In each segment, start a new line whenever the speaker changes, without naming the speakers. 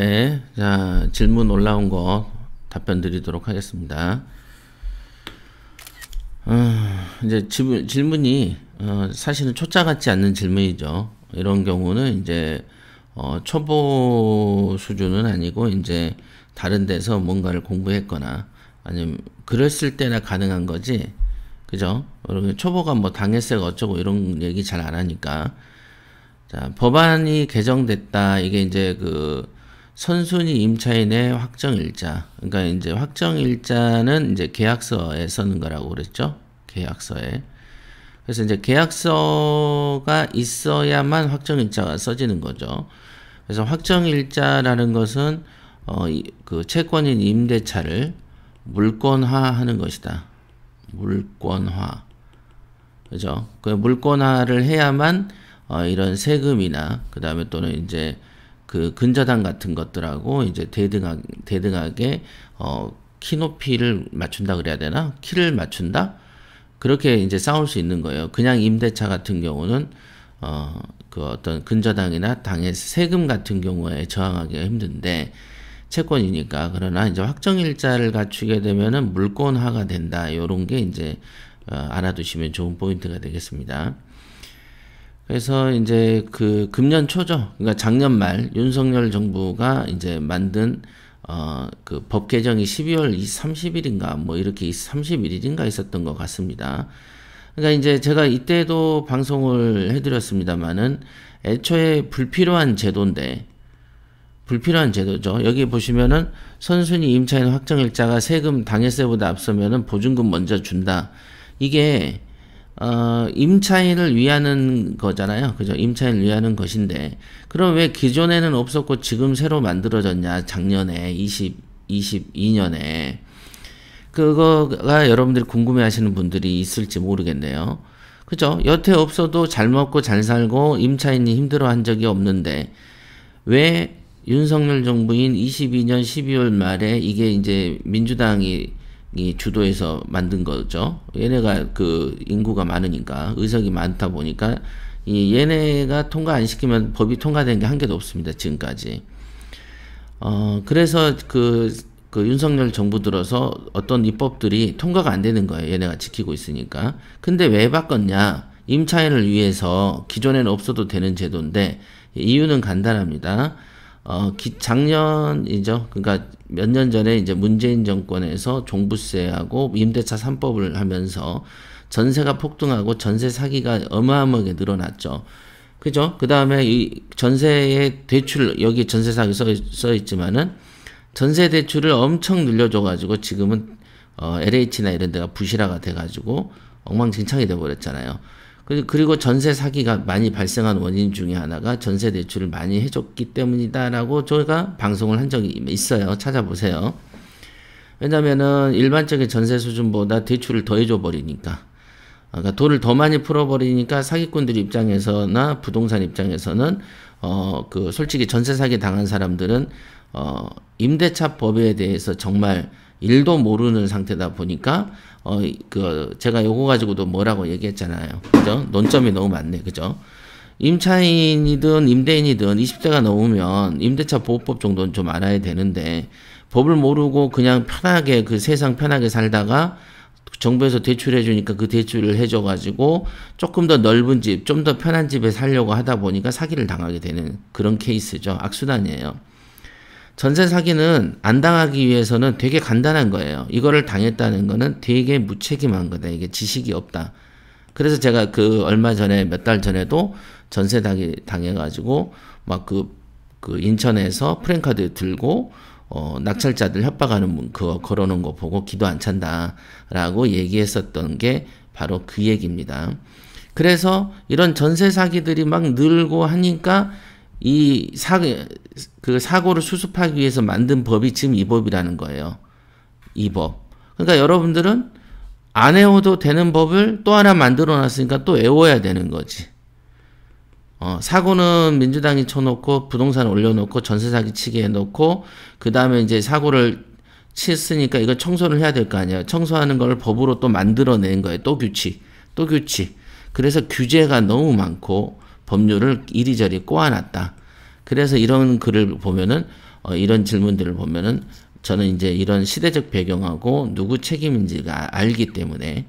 네, 자, 질문 올라온 거 답변 드리도록 하겠습니다. 이제 질문이 사실은 초짜 같지 않는 질문이죠. 이런 경우는 이제 초보 수준은 아니고 이제 다른 데서 뭔가를 공부했거나 아니면 그랬을 때나 가능한 거지. 그죠? 초보가 뭐 당해세가 어쩌고 이런 얘기 잘 안 하니까. 자, 법안이 개정됐다. 이게 이제 그 선순위 임차인의 확정일자. 그러니까 이제 확정일자는 이제 계약서에 쓰는 거라고 그랬죠. 계약서에. 그래서 이제 계약서가 있어야만 확정일자가 써지는 거죠. 그래서 확정일자라는 것은 그 채권인 임대차를 물권화하는 것이다. 물권화. 그죠? 그 물권화를 해야만 이런 세금이나 그 다음에 또는 이제 그 근저당 같은 것들하고 이제 대등하게 키 높이를 맞춘다 그래야 되나? 키를 맞춘다? 그렇게 이제 싸울 수 있는 거예요. 그냥 임대차 같은 경우는 그 어떤 근저당이나 당의 세금 같은 경우에 저항하기가 힘든데 채권이니까. 그러나 이제 확정일자를 갖추게 되면은 물권화가 된다. 요런 게 이제 알아두시면 좋은 포인트가 되겠습니다. 그래서 이제 그 금년 초죠. 그러니까 작년 말 윤석열 정부가 이제 만든 그 법 개정이 12월 30일인가 뭐 이렇게 31일인가 있었던 것 같습니다. 그러니까 이제 제가 이때도 방송을 해드렸습니다만은 애초에 불필요한 제도인데 불필요한 제도죠. 여기 보시면은 선순위 임차인 확정일자가 세금 당해세보다 앞서면은 보증금 먼저 준다. 이게 임차인을 위하는 거잖아요. 그죠? 임차인을 위하는 것인데, 그럼 왜 기존에는 없었고 지금 새로 만들어졌냐? 작년에, 2022년에. 그거가 여러분들이 궁금해 하시는 분들이 있을지 모르겠네요. 그죠? 여태 없어도 잘 먹고 잘 살고 임차인이 힘들어 한 적이 없는데, 왜 윤석열 정부인 22년 12월 말에 이게 이제 민주당이 주도해서 만든 거죠. 얘네가 그 인구가 많으니까 의석이 많다 보니까 얘네가 통과 안 시키면 법이 통과된 게 한 개도 없습니다. 지금까지. 그래서 그 윤석열 정부 들어서 어떤 입법들이 통과가 안 되는 거예요. 얘네가 지키고 있으니까. 근데 왜 바꿨냐? 임차인을 위해서 기존에는 없어도 되는 제도인데 이유는 간단합니다. 작년이죠. 그러니까 몇 년 전에 이제 문재인 정권에서 종부세하고 임대차 3법을 하면서 전세가 폭등하고 전세 사기가 어마어마하게 늘어났죠. 그죠? 그 다음에 이 전세의 대출, 여기 전세 사기 써 있지만은 전세 대출을 엄청 늘려줘가지고 지금은 LH나 이런 데가 부실화가 돼가지고 엉망진창이 돼버렸잖아요. 그리고 전세 사기가 많이 발생한 원인 중에 하나가 전세 대출을 많이 해줬기 때문이다라고 저희가 방송을 한 적이 있어요. 찾아보세요. 왜냐면은 일반적인 전세 수준보다 대출을 더 해줘 버리니까. 그러니까 돈을 더 많이 풀어버리니까 사기꾼들 입장에서나 부동산 입장에서는 그 솔직히 전세 사기 당한 사람들은 임대차 법에 대해서 정말 일도 모르는 상태다 보니까 제가 요거 가지고도 뭐라고 얘기했잖아요. 그죠? 논점이 너무 많네. 그죠? 임차인이든 임대인이든 20대가 넘으면 임대차 보호법 정도는 좀 알아야 되는데 법을 모르고 그냥 편하게 그 세상 편하게 살다가 정부에서 대출해 주니까 그 대출을 해줘 가지고 조금 더 넓은 집, 좀 더 편한 집에 살려고 하다 보니까 사기를 당하게 되는 그런 케이스죠. 악순환이에요. 전세 사기는 안 당하기 위해서는 되게 간단한 거예요. 이거를 당했다는 거는 되게 무책임한 거다. 이게 지식이 없다. 그래서 제가 얼마 전에 몇 달 전에도 전세 당해가지고 막 그 인천에서 프랜카드 들고 낙찰자들 협박하는 그거 걸어놓은 거 보고 기도 안 찬다라고 얘기했었던 게 바로 그 얘기입니다. 그래서 이런 전세 사기들이 막 늘고 하니까 그 사고를 수습하기 위해서 만든 법이 지금 이 법이라는 거예요. 이 법. 그러니까 여러분들은 안 외워도 되는 법을 또 하나 만들어 놨으니까 또 외워야 되는 거지. 사고는 민주당이 쳐놓고 부동산 올려놓고 전세 사기 치게 해놓고 그 다음에 이제 사고를 쳤으니까 이거 청소를 해야 될 거 아니에요. 청소하는 걸 법으로 또 만들어낸 거예요. 또 규칙. 그래서 규제가 너무 많고 법률을 이리저리 꼬아놨다. 그래서 이런 글을 보면은 이런 질문들을 보면은 저는 이제 이런 시대적 배경하고 누구 책임인지가 알기 때문에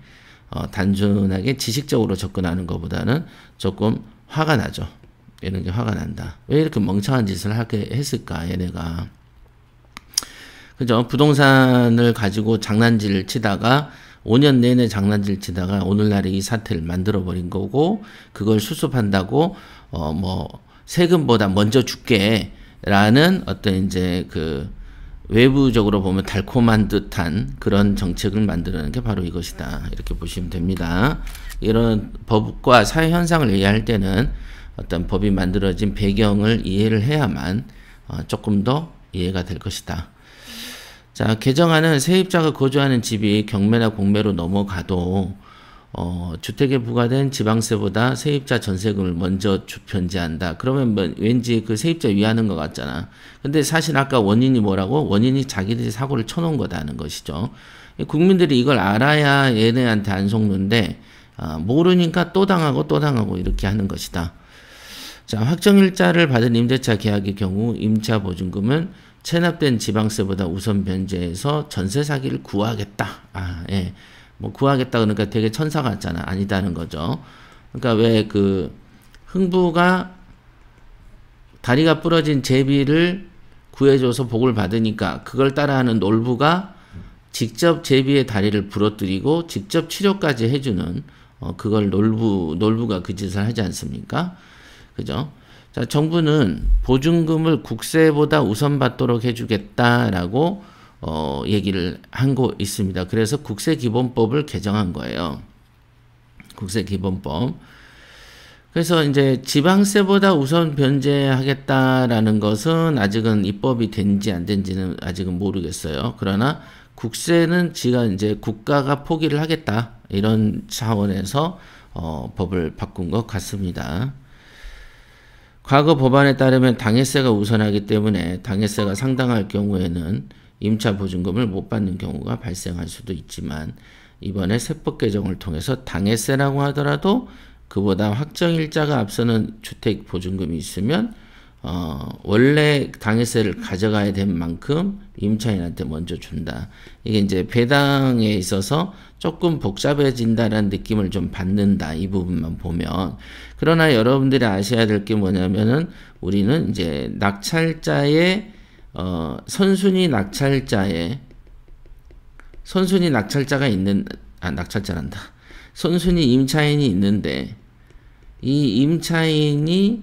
단순하게 지식적으로 접근하는 것보다는 조금 화가 나죠. 이런 게 화가 난다. 왜 이렇게 멍청한 짓을 하게 했을까, 얘네가. 그죠? 부동산을 가지고 장난질을 치다가 5년 내내 장난질 치다가 오늘날에 이 사태를 만들어버린 거고, 그걸 수습한다고, 세금보다 먼저 줄게. 라는 어떤 이제 외부적으로 보면 달콤한 듯한 그런 정책을 만들어내는 게 바로 이것이다. 이렇게 보시면 됩니다. 이런 법과 사회 현상을 이해할 때는 어떤 법이 만들어진 배경을 이해를 해야만 조금 더 이해가 될 것이다. 자, 개정안은 세입자가 거주하는 집이 경매나 공매로 넘어가도 주택에 부과된 지방세보다 세입자 전세금을 먼저 변제한다. 그러면 왠지 그 세입자 위하는 것 같잖아. 근데 사실 아까 원인이 뭐라고? 원인이 자기들이 사고를 쳐놓은 거다는 것이죠. 국민들이 이걸 알아야 얘네한테 안 속는데 모르니까 또 당하고 이렇게 하는 것이다. 자, 확정일자를 받은 임대차 계약의 경우 임차 보증금은 체납된 지방세보다 우선 변제해서 전세 사기를 구하겠다. 예. 구하겠다 그러니까 되게 천사 같잖아. 아니다는 거죠. 그러니까 왜 흥부가 다리가 부러진 제비를 구해줘서 복을 받으니까 그걸 따라하는 놀부가 직접 제비의 다리를 부러뜨리고 직접 치료까지 해주는 그걸 놀부가 그 짓을 하지 않습니까? 그죠? 자, 정부는 보증금을 국세보다 우선 받도록 해주겠다라고 얘기를 한 거 있습니다. 그래서 국세기본법을 개정한 거예요. 국세기본법. 그래서 이제 지방세보다 우선 변제하겠다라는 것은 아직은 입법이 된지 안 된지는 아직은 모르겠어요. 그러나 국세는 이제 국가가 포기를 하겠다. 이런 차원에서 법을 바꾼 것 같습니다. 과거 법안에 따르면 당해세가 우선하기 때문에 당해세가 상당할 경우에는 임차 보증금을 못 받는 경우가 발생할 수도 있지만 이번에 세법 개정을 통해서 당해세라고 하더라도 그보다 확정일자가 앞서는 주택 보증금이 있으면 원래 당해세를 가져가야 된 만큼 임차인한테 먼저 준다. 이게 이제 배당에 있어서 조금 복잡해진다라는 느낌을 좀 받는다. 이 부분만 보면. 그러나 여러분들이 아셔야 될 게 뭐냐면은 우리는 이제 낙찰자의 선순위 낙찰자가 있는 낙찰자란다. 선순위 임차인이 있는데 이 임차인이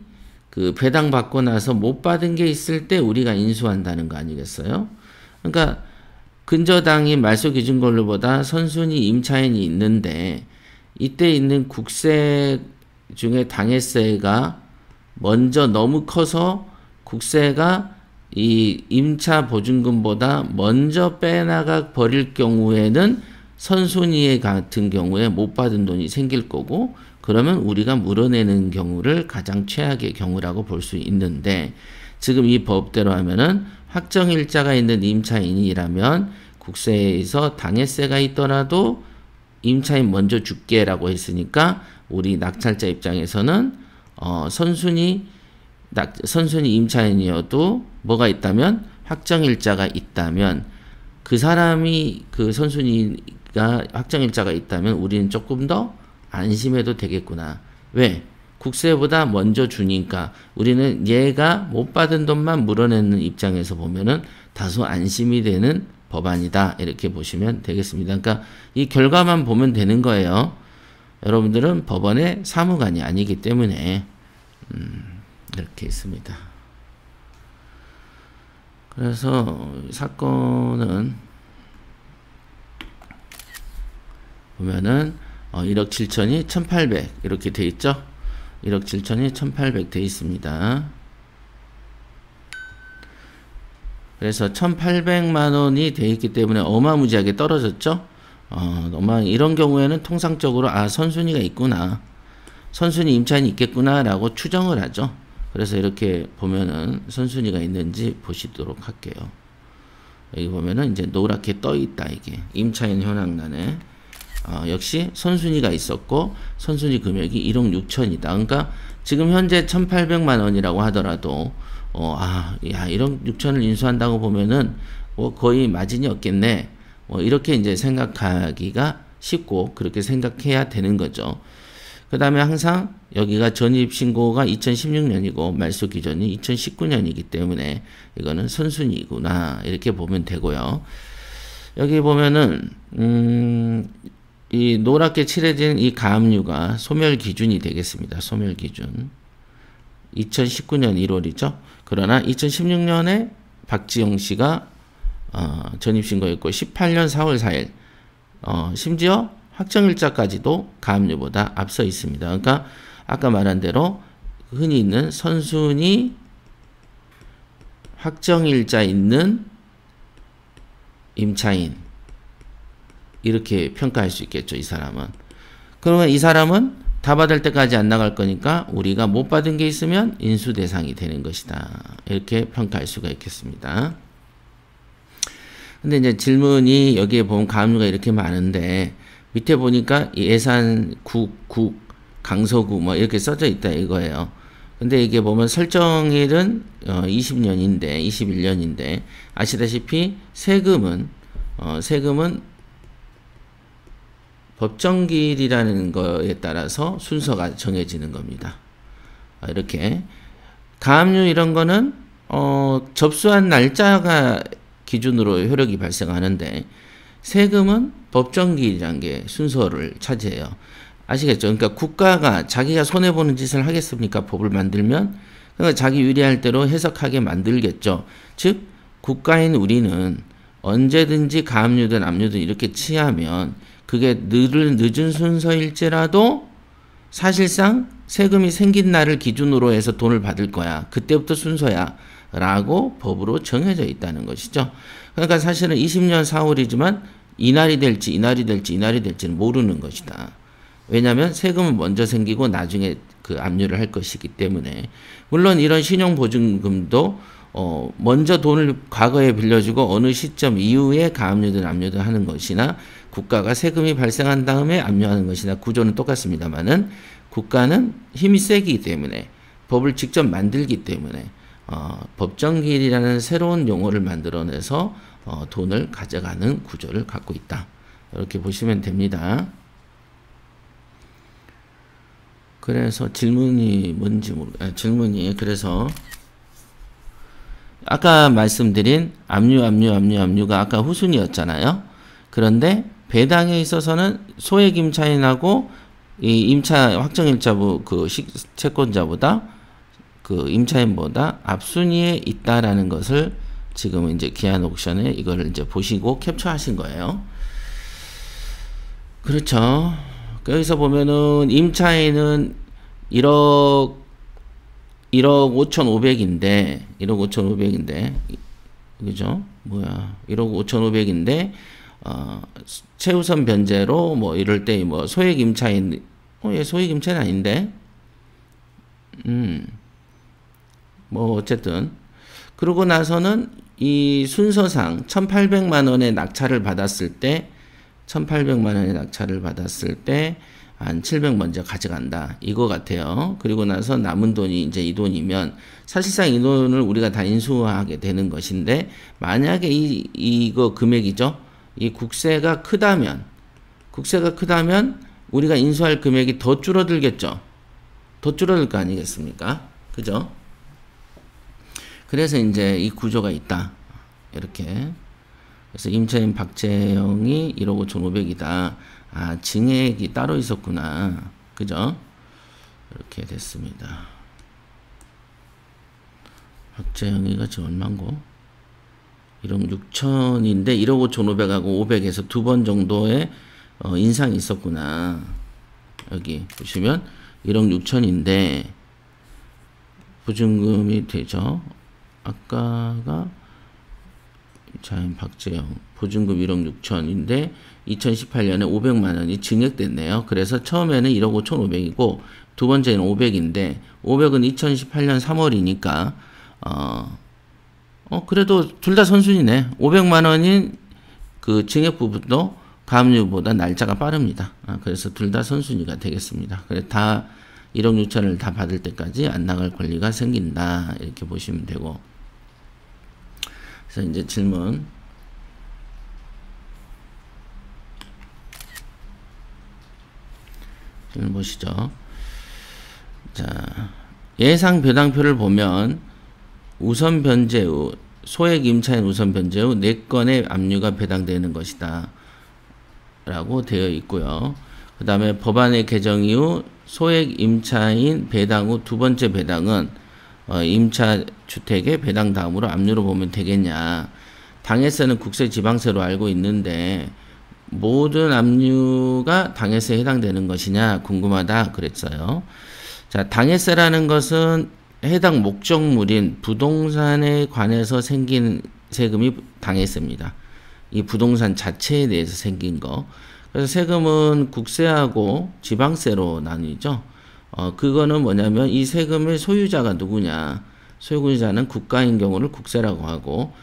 배당 받고 나서 못 받은 게 있을 때 우리가 인수한다는 거 아니겠어요? 그러니까 근저당이 말소기준권료보다 선순위 임차인이 있는데 이때 있는 국세 중에 당해세가 먼저 너무 커서 국세가 이 임차 보증금보다 먼저 빼나가 버릴 경우에는 선순위에 같은 경우에 못 받은 돈이 생길 거고 그러면 우리가 물어내는 경우를 가장 최악의 경우라고 볼 수 있는데 지금 이 법대로 하면은 확정일자가 있는 임차인이라면 국세에서 당해세가 있더라도 임차인 먼저 줄게라고 했으니까 우리 낙찰자 입장에서는 선순위 임차인이어도 뭐가 있다면 확정일자가 있다면 그 사람이 선순위가 확정일자가 있다면 우리는 조금 더 안심해도 되겠구나. 왜? 국세보다 먼저 주니까 우리는 얘가 못 받은 돈만 물어내는 입장에서 보면은 다소 안심이 되는 법안이다. 이렇게 보시면 되겠습니다. 그러니까 이 결과만 보면 되는 거예요. 여러분들은 법원의 사무관이 아니기 때문에 이렇게 있습니다. 그래서 사건은 보면은 1억 7천이 1,800 이렇게 돼 있죠. 1억 7천이 1,800 돼 있습니다. 그래서 1,800만 원이 돼 있기 때문에 어마무지하게 떨어졌죠. 이런 경우에는 통상적으로 선순위가 있구나. 선순위 임차인이 있겠구나 라고 추정을 하죠. 그래서 이렇게 보면은 선순위가 있는지 보시도록 할게요. 여기 보면은 이제 노랗게 떠 있다. 이게 임차인 현황란에 역시 선순위가 있었고 선순위 금액이 1억 6천이다. 그러니까 지금 현재 1,800만 원이라고 하더라도 야, 1억 6천을 인수한다고 보면은 뭐 거의 마진이 없겠네. 이렇게 이제 생각하기가 쉽고 그렇게 생각해야 되는 거죠. 그 다음에 항상 여기가 전입신고가 2016년이고 말소 기준이 2019년이기 때문에 이거는 선순위구나 이렇게 보면 되고요. 여기 보면은 이 노랗게 칠해진 이 가압류가 소멸 기준이 되겠습니다. 소멸 기준 2019년 1월이죠. 그러나 2016년에 박지영 씨가 전입신고했고 18년 4월 4일 심지어 확정일자까지도 가압류보다 앞서 있습니다. 그러니까 아까 말한 대로 흔히 있는 선순위 확정일자 있는 임차인 이렇게 평가할 수 있겠죠. 이 사람은. 그러면 이 사람은 다 받을 때까지 안 나갈 거니까 우리가 못 받은 게 있으면 인수 대상이 되는 것이다. 이렇게 평가할 수가 있겠습니다. 근데 이제 질문이 여기에 보면 가압류가 이렇게 많은데 밑에 보니까 예산 국, 강서구 뭐 이렇게 써져 있다 이거예요. 근데 이게 보면 설정일은 20년인데 21년인데 아시다시피 세금은 법정기일이라는 거에 따라서 순서가 정해지는 겁니다. 이렇게 가압류 이런 거는 접수한 날짜가 기준으로 효력이 발생하는데 세금은 법정기일이라는 게 순서를 차지해요. 아시겠죠? 그러니까 국가가 자기가 손해보는 짓을 하겠습니까? 법을 만들면 그러니까 자기 유리할 대로 해석하게 만들겠죠. 즉 국가인 우리는 언제든지 가압류든 압류든 이렇게 취하면 그게 늦은 순서일지라도 사실상 세금이 생긴 날을 기준으로 해서 돈을 받을 거야. 그때부터 순서야. 라고 법으로 정해져 있다는 것이죠. 그러니까 사실은 20년 4월이지만 이날이 될지는 모르는 것이다. 왜냐하면 세금은 먼저 생기고 나중에 그 압류를 할 것이기 때문에. 물론 이런 신용보증금도 먼저 돈을 과거에 빌려주고 어느 시점 이후에 가압류든 압류든 하는 것이나 국가가 세금이 발생한 다음에 압류하는 것이나 구조는 똑같습니다만은 국가는 힘이 세기 때문에 법을 직접 만들기 때문에 법정기일이라는 새로운 용어를 만들어내서 돈을 가져가는 구조를 갖고 있다. 이렇게 보시면 됩니다. 그래서 질문이 뭔지 질문이 그래서 아까 말씀드린 압류가 아까 후순위였잖아요. 그런데 배당에 있어서는 소액 임차인하고 이 임차 확정일자부 그 채권자보다 그 임차인보다 앞순위에 있다라는 것을 지금 이제 기한 옥션에 이거를 이제 보시고 캡처하신 거예요. 그렇죠. 여기서 보면은 임차인은 1억 5,500인데 1억 5,500인데 그죠? 1억 5,500인데 최우선 변제로 뭐 이럴 때 뭐 소액 임차인 얘 소액 임차인 아닌데 뭐 어쨌든 그러고 나서는 이 순서상 1,800만 원의 낙찰을 받았을 때 한 700 먼저 가져간다. 이거 같아요. 그리고 나서 남은 돈이 이제 이 돈이면 사실상 이 돈을 우리가 다 인수하게 되는 것인데 만약에 이거 금액이죠. 이 국세가 크다면 우리가 인수할 금액이 더 줄어들겠죠. 더 줄어들 거 아니겠습니까? 그죠? 그래서 이제 이 구조가 있다. 이렇게. 그래서 임차인 박재영이 1억 5,500이다. 증액이 따로 있었구나. 그죠? 이렇게 됐습니다. 박재영이가 지금 얼마인고? 1억 6천인데 1억 5,500하고 500에서 2번 정도의 인상이 있었구나. 여기 보시면 1억 6천인데 보증금이 되죠. 아까가 임차인 박재영 보증금 1억 6천인데 2018년에 500만 원이 증액됐네요. 그래서 처음에는 1억 5,500이고 두 번째는 500인데 500은 2018년 3월이니까 그래도 둘 다 선순위네. 500만 원인 그 증액 부분도 가압류보다 날짜가 빠릅니다. 그래서 둘 다 선순위가 되겠습니다. 그래 다 1억 6천을 다 받을 때까지 안 나갈 권리가 생긴다. 이렇게 보시면 되고. 그래서 이제 질문. 질문 보시죠. 자, 예상 배당표를 보면 우선 변제 후, 소액 임차인 우선 변제 후 4건의 압류가 배당되는 것이다. 라고 되어 있고요. 그 다음에 법안의 개정 이후 소액 임차인 배당 후 두 번째 배당은 임차 주택의 배당 다음으로 압류로 보면 되겠냐. 당해세는 국세 지방세로 알고 있는데 모든 압류가 당해세에 해당되는 것이냐 궁금하다 그랬어요. 자, 당해세라는 것은 해당 목적물인 부동산에 관해서 생긴 세금이 당해세입니다. 이 부동산 자체에 대해서 생긴 거. 그래서 세금은 국세하고 지방세로 나뉘죠. 그거는 뭐냐면 이 세금의 소유자가 누구냐. 소유자는 국가인 경우를 국세라고 하고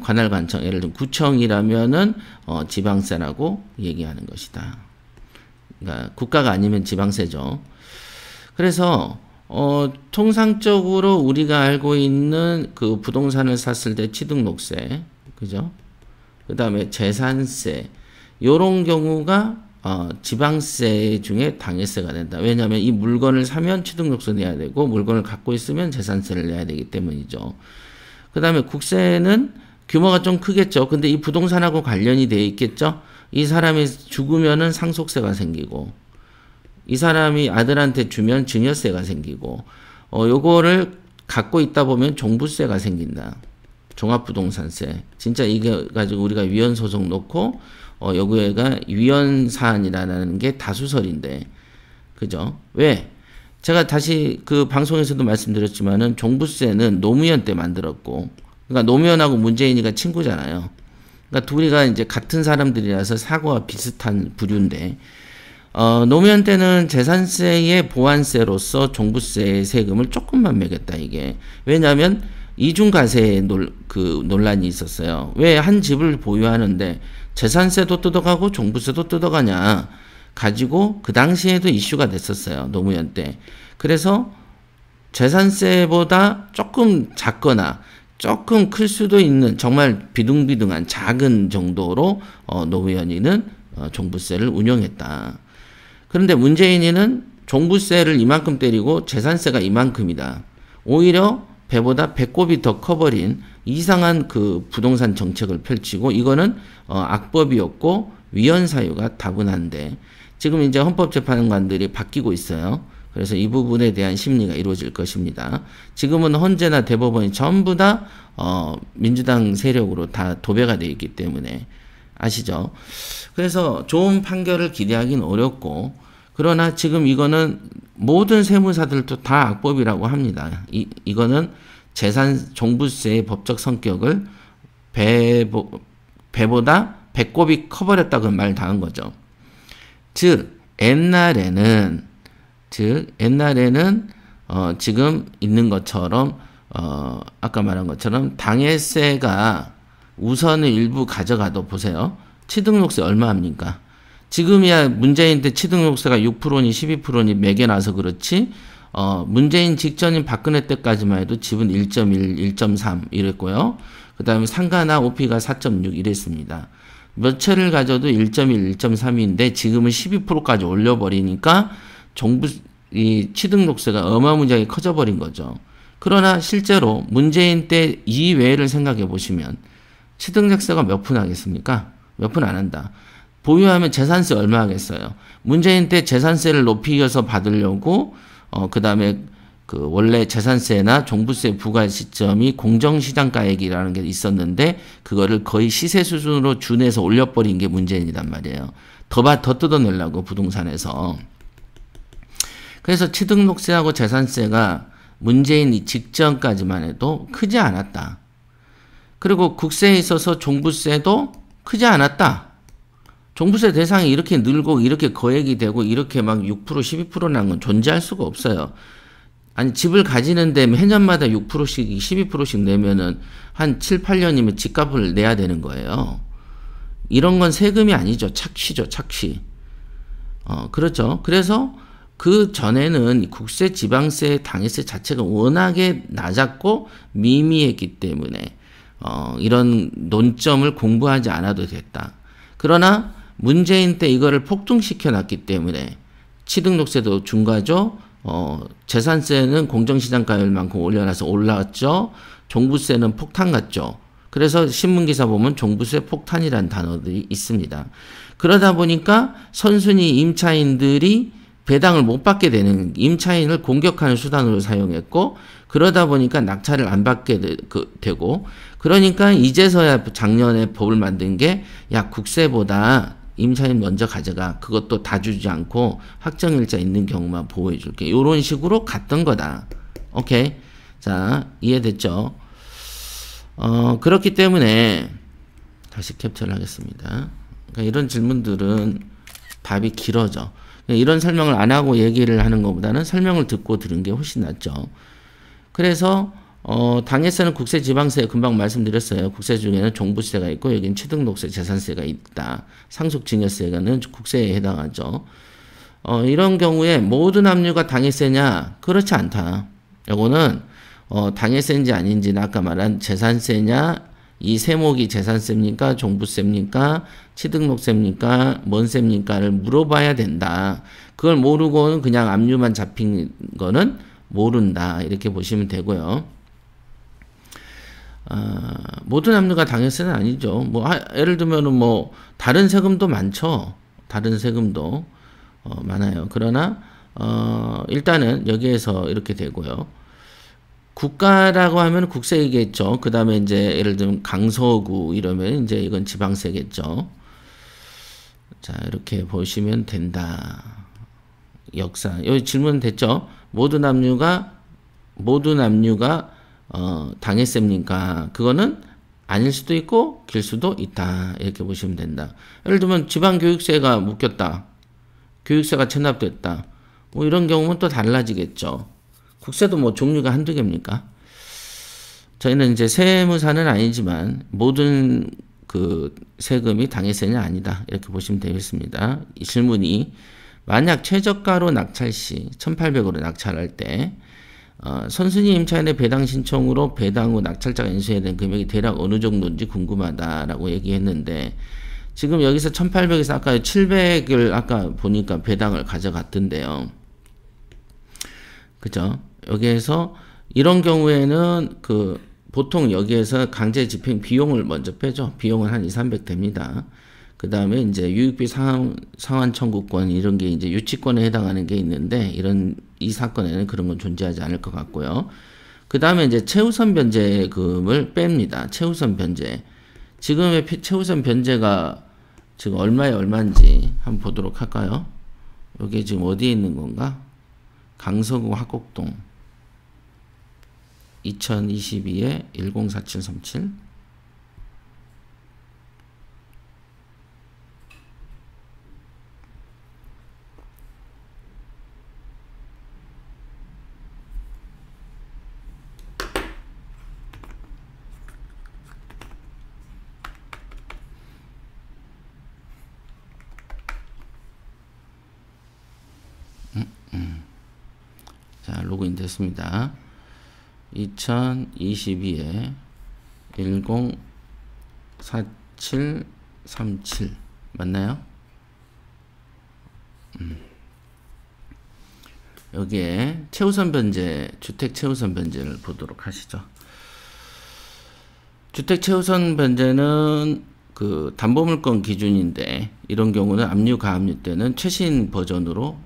관할관청, 예를 들면 구청이라면은 지방세라고 얘기하는 것이다. 그러니까 국가가 아니면 지방세죠. 그래서 통상적으로 우리가 알고 있는 그 부동산을 샀을 때 취득록세, 그죠? 그 다음에 재산세, 요런 경우가 지방세 중에 당해세가 된다. 왜냐하면 이 물건을 사면 취득록세 내야 되고 물건을 갖고 있으면 재산세를 내야 되기 때문이죠. 그 다음에 국세는 규모가 좀 크겠죠. 근데 이 부동산하고 관련이 돼 있겠죠. 이 사람이 죽으면은 상속세가 생기고 이 사람이 아들한테 주면 증여세가 생기고 요거를 갖고 있다 보면 종부세가 생긴다. 종합부동산세. 진짜 이게 가지고 우리가 위헌소송 놓고 여기가 위헌사안이라는 게 다수설인데 그죠? 왜? 제가 다시 그 방송에서도 말씀드렸지만은 종부세는 노무현 때 만들었고 그러니까 노무현하고 문재인이가 친구잖아요. 그러니까 둘이가 이제 같은 사람들이라서 사고와 비슷한 부류인데 노무현 때는 재산세의 보완세로서 종부세 세금을 조금만 매겼다 이게. 왜냐하면 이중과세 논란이 있었어요. 왜 한 집을 보유하는데 재산세도 뜯어가고 종부세도 뜯어가냐 가지고 그 당시에도 이슈가 됐었어요. 노무현 때. 그래서 재산세보다 조금 작거나 조금 클 수도 있는 정말 비둥비둥한 작은 정도로 노무현이는 종부세를 운영했다. 그런데 문재인이는 종부세를 이만큼 때리고 재산세가 이만큼이다. 오히려 배보다 배꼽이 더 커버린 이상한 그 부동산 정책을 펼치고 이거는 악법이었고 위헌 사유가 다분한데 지금 이제 헌법재판관들이 바뀌고 있어요. 그래서 이 부분에 대한 심리가 이루어질 것입니다. 지금은 헌재나 대법원이 전부 다 민주당 세력으로 다 도배가 되어 있기 때문에 아시죠? 그래서 좋은 판결을 기대하기는 어렵고 그러나 지금 이거는 모든 세무사들도 다 악법이라고 합니다. 이거는 재산 종부세의 법적 성격을 배보다 배꼽이 커버렸다고 말 당한 거죠. 즉 옛날에는 지금 있는 것처럼 아까 말한 것처럼 당해세가 우선을 일부 가져가도 보세요. 취득록세 얼마입니까? 지금이야 문재인 때 취득록세가 6%니 12%니 매겨놔서 그렇지 문재인 직전인 박근혜 때까지만 해도 집은 1.1, 1.3 이랬고요. 그 다음에 상가나 오피가 4.6 이랬습니다. 몇 채를 가져도 1.1, 1.3인데 지금은 12%까지 올려버리니까 이 취득록세가 어마무지하게 커져버린 거죠. 그러나 실제로 문재인 때 이외를 생각해 보시면 취득세가 몇 푼 하겠습니까? 몇 푼 안 한다. 보유하면 재산세 얼마 하겠어요? 문재인 때 재산세를 높이어서 받으려고 그 다음에 그 원래 재산세나 종부세 부과 시점이 공정시장가액이라는 게 있었는데 그거를 거의 시세 수준으로 준해서 올려버린 게 문재인이란 말이에요. 더 뜯어내려고 부동산에서. 그래서 취득록세하고 재산세가 문재인 직전까지만 해도 크지 않았다. 그리고 국세에 있어서 종부세도 크지 않았다. 종부세 대상이 이렇게 늘고 이렇게 거액이 되고 이렇게 막 6% 12% 난 건 존재할 수가 없어요. 아니 집을 가지는데 해년마다 6%씩 12%씩 내면은 한 7, 8년이면 집값을 내야 되는 거예요. 이런 건 세금이 아니죠. 착취죠. 착취. 그렇죠. 그래서 그 전에는 국세, 지방세, 당해세 자체가 워낙에 낮았고 미미했기 때문에 이런 논점을 공부하지 않아도 됐다. 그러나 문재인 때 이거를 폭등시켜 놨기 때문에 취등록세도 중과죠. 재산세는 공정시장 가율만큼 올려놔서 올라왔죠. 종부세는 폭탄 같죠. 그래서 신문기사 보면 종부세 폭탄이라는 단어들이 있습니다. 그러다 보니까 선순위 임차인들이 배당을 못 받게 되는, 임차인을 공격하는 수단으로 사용했고, 그러다 보니까 낙찰을 안 받게 되고, 그러니까 이제서야 작년에 법을 만든 게, 야, 국세보다 임차인 먼저 가져가. 그것도 다 주지 않고 확정일자 있는 경우만 보호해 줄게. 이런 식으로 갔던 거다. 오케이. 자, 이해됐죠? 그렇기 때문에 다시 캡처를 하겠습니다. 그러니까 이런 질문들은 답이 길어져. 이런 설명을 안 하고 얘기를 하는 것보다는 설명을 듣고 들은 게 훨씬 낫죠. 그래서 당해세는 국세, 지방세 금방 말씀드렸어요. 국세 중에는 종부세가 있고 여기는 취등록세, 재산세가 있다. 상속증여세는 국세에 해당하죠. 이런 경우에 모든 압류가 당해세냐? 그렇지 않다. 요거는 당해세인지 아닌지는 아까 말한 재산세냐, 이 세목이 재산세입니까? 종부세입니까? 취등록세입니까? 뭔 세입니까?를 물어봐야 된다. 그걸 모르고는 그냥 압류만 잡힌 거는 모른다. 이렇게 보시면 되고요. 모든 압류가 당해세는 아니죠. 뭐 예를 들면은 뭐 다른 세금도 많죠. 다른 세금도 많아요. 그러나 일단은 여기에서 이렇게 되고요. 국가라고 하면 국세이겠죠. 그 다음에 이제 예를 들면 강서구 이러면 이제 이건 지방세겠죠. 자, 이렇게 보시면 된다. 역사. 여기 질문 됐죠? 모든 압류가 당해세입니까? 그거는 아닐 수도 있고 길 수도 있다. 이렇게 보시면 된다. 예를 들면 지방교육세가 묶였다. 교육세가 체납됐다. 뭐 이런 경우는 또 달라지겠죠. 국세도 뭐 종류가 한두 개입니까? 저희는 이제 세무사는 아니지만 모든 그 세금이 당해세는 아니다. 이렇게 보시면 되겠습니다. 이 질문이 만약 최저가로 낙찰 시 1,800으로 낙찰할 때 선순위 임차인의 배당 신청으로 배당 후 낙찰자가 인수해야 되는 금액이 대략 어느 정도인지 궁금하다라고 얘기했는데 지금 여기서 1,800에서 아까 700을 아까 보니까 배당을 가져갔던데요. 그죠? 여기에서 이런 경우에는 보통 여기에서 강제 집행 비용을 먼저 빼죠. 비용은 한 200~300 됩니다. 그 다음에 이제 유익비 상환 청구권 이런 게 이제 유치권에 해당하는 게 있는데 이 사건에는 그런 건 존재하지 않을 것 같고요. 그 다음에 이제 최우선 변제금을 뺍니다. 최우선 변제. 지금의 최우선 변제가 지금 얼마인지 한번 보도록 할까요? 이게 지금 어디에 있는 건가? 강서구 화곡동 2022에 104737 자, 로그인 됐습니다. 2022에 104737 맞나요? 여기에 최우선 변제, 주택 최우선 변제를 보도록 하시죠. 주택 최우선 변제는 그 담보물건 기준인데 이런 경우는 압류 가압류 때는 최신 버전으로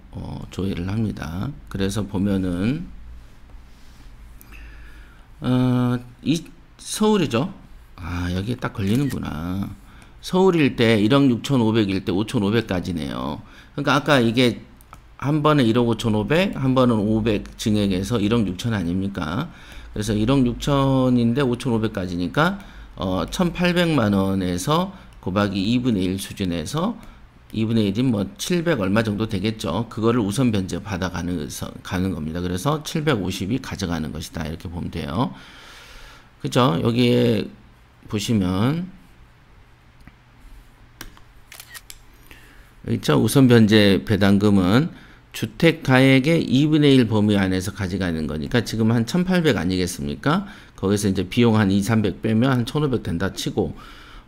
조회를 합니다. 그래서 보면은 이 서울이죠. 아, 여기에 딱 걸리는구나. 서울일 때 1억 6,500일 때 5,500까지네요. 그러니까 아까 이게 한 번에 1억 5,500, 한 번은 500 증액해서 1억 6천 아닙니까? 그래서 1억 6천인데 5,500까지니까 1,800만 원에서 곱하기 2분의 1 수준에서 2분의 1인 뭐 700 얼마 정도 되겠죠. 그거를 우선 변제 받아가는 겁니다. 그래서 750이 가져가는 것이다. 이렇게 보면 돼요. 그죠? 여기에 보시면 있죠. 우선 변제 배당금은 주택가액의 2분의 1 범위 안에서 가져가는 거니까 지금 한 1800 아니겠습니까? 거기서 이제 비용 한 2, 300 빼면 한 1500 된다 치고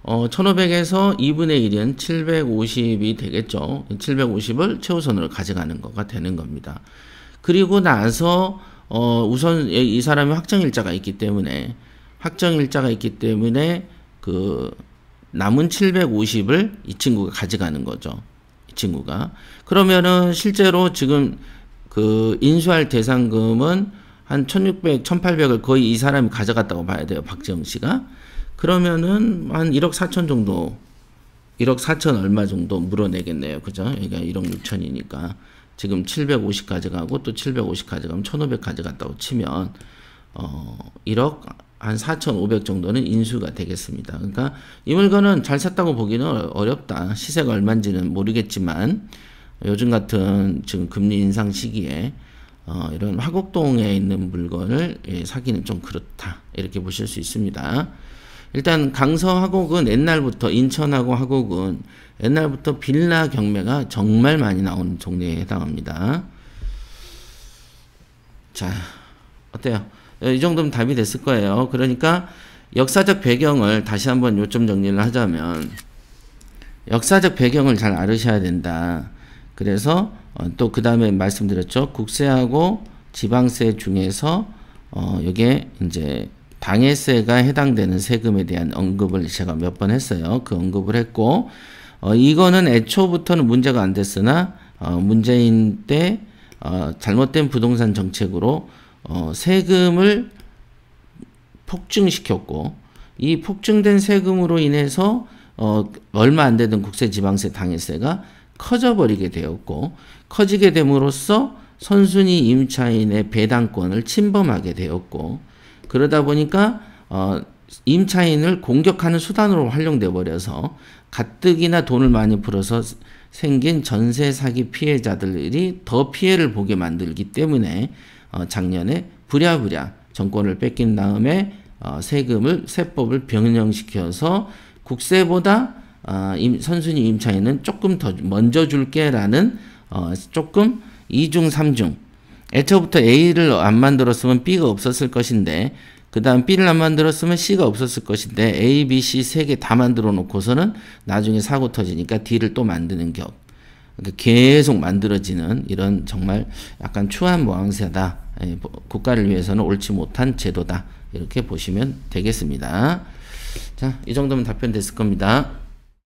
1500에서 2분의 1은 750이 되겠죠. 750을 최우선으로 가져가는 거가 되는 겁니다. 그리고 나서 우선 이 사람이 확정일자가 있기 때문에 그 남은 750을 이 친구가 가져가는 거죠. 이 친구가. 그러면은 실제로 지금 그 인수할 대상금은 한 1600, 1800을 거의 이 사람이 가져갔다고 봐야 돼요. 박지영 씨가. 그러면은 한 1억 4천 정도, 1억 4천 얼마 정도 물어내겠네요. 그죠? 여기가 1억 6천이니까. 지금 750 가져가고 또 750 가져가면 1500 가져갔다고 치면 1억 한 4,500 정도는 인수가 되겠습니다. 그러니까 이 물건은 잘 샀다고 보기는 어렵다. 시세가 얼마인지는 모르겠지만 요즘 같은 지금 금리 인상 시기에 이런 화곡동에 있는 물건을 사기는 좀 그렇다. 이렇게 보실 수 있습니다. 일단 강서 화곡은 옛날부터 인천하고 화곡은 옛날부터 빌라 경매가 정말 많이 나오는 종류에 해당합니다. 자, 어때요? 이 정도면 답이 됐을 거예요. 그러니까 역사적 배경을 다시 한번 요점 정리를 하자면 역사적 배경을 잘 알으셔야 된다. 그래서 또 그 다음에 말씀드렸죠. 국세하고 지방세 중에서 이게 이제 당해세가 해당되는 세금에 대한 언급을 제가 몇 번 했어요. 그 언급을 했고 이거는 애초부터는 문제가 안 됐으나 문재인 때 잘못된 부동산 정책으로 세금을 폭증시켰고 이 폭증된 세금으로 인해서 얼마 안 되던 국세 지방세 당해세가 커져버리게 되었고 커지게 됨으로써 선순위 임차인의 배당권을 침범하게 되었고 그러다 보니까 임차인을 공격하는 수단으로 활용돼 버려서 가뜩이나 돈을 많이 풀어서 생긴 전세 사기 피해자들이 더 피해를 보게 만들기 때문에 작년에 부랴부랴 정권을 뺏긴 다음에 세법을 변형시켜서 국세보다 선순위 임차인은 조금 더 먼저 줄게라는 조금 2중 3중 애초부터 A를 안 만들었으면 B가 없었을 것인데 그 다음 B를 안 만들었으면 C가 없었을 것인데 A, B, C 세 개 다 만들어 놓고서는 나중에 사고 터지니까 D를 또 만드는 격 계속 만들어지는 이런 정말 약간 추한 모양새다. 국가를 위해서는 옳지 못한 제도다. 이렇게 보시면 되겠습니다. 자, 이 정도면 답변 됐을 겁니다.